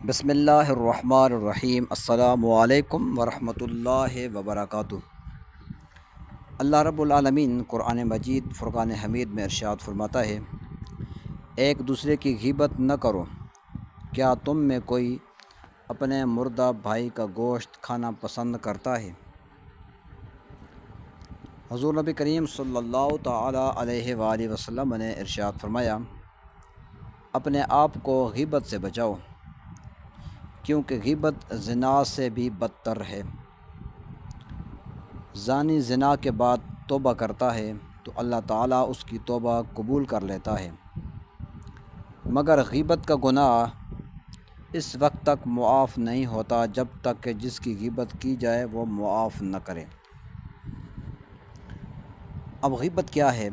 بسم اللہ الرحمن الرحیم۔ السلام علیکم ورحمۃ اللہ وبرکاتہ۔ اللہ رب العالمین قرآن مجید فرقان حمید میں ارشاد فرماتا ہے، ایک دوسرے کی غیبت نہ کرو۔ کیا تم میں کوئی اپنے مردہ بھائی کا گوشت کھانا پسند کرتا ہے؟ حضور نبی کریم صلی اللہ تعالی علیہ وآلہ وسلم نے ارشاد فرمایا، اپنے آپ کو غیبت سے بچاؤ، کیونکہ غیبت زنا سے بھی بدتر ہے۔ زانی زنا کے بعد توبہ کرتا ہے تو اللہ تعالیٰ اس کی توبہ قبول کر لیتا ہے، مگر غیبت کا گناہ اس وقت تک معاف نہیں ہوتا جب تک کہ جس کی غیبت کی جائے وہ معاف نہ کرے۔ اب غیبت کیا ہے؟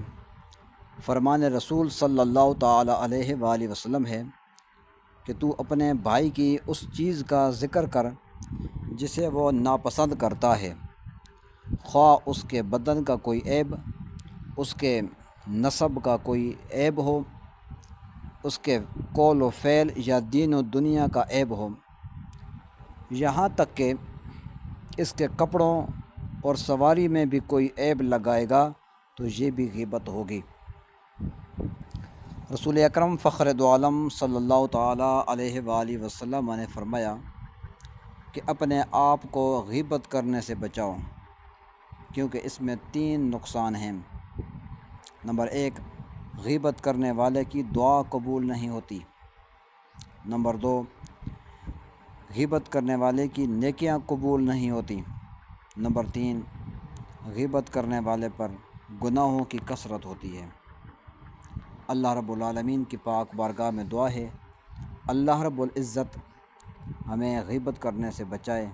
فرمان رسول صلی اللہ تعالی علیہ وآلہ وسلم ہے کہ تو اپنے بھائی کی اس چیز کا ذکر کر جسے وہ ناپسند کرتا ہے، خواہ اس کے بدن کا کوئی عیب، اس کے نسب کا کوئی عیب ہو، اس کے قول و فعل یا دین و دنیا کا عیب ہو، یہاں تک کہ اس کے کپڑوں اور سواری میں بھی کوئی عیب لگائے گا تو یہ بھی غیبت ہوگی۔ رسول اکرم فخر دو عالم صلی اللہ تعالی علیہ وآلہ وسلم نے فرمایا کہ اپنے آپ کو غیبت کرنے سے بچاؤ، کیونکہ اس میں 3 نقصان ہیں۔ نمبر 1، غیبت کرنے والے کی دعا قبول نہیں ہوتی۔ نمبر 2، غیبت کرنے والے کی نیکیاں قبول نہیں ہوتی۔ نمبر 3، غیبت کرنے والے پر گناہوں کی کثرت ہوتی ہے۔ اللہ رب العالمین کی پاک بارگاہ میں دعا ہے، اللہ رب العزت ہمیں غیبت کرنے سے بچائے۔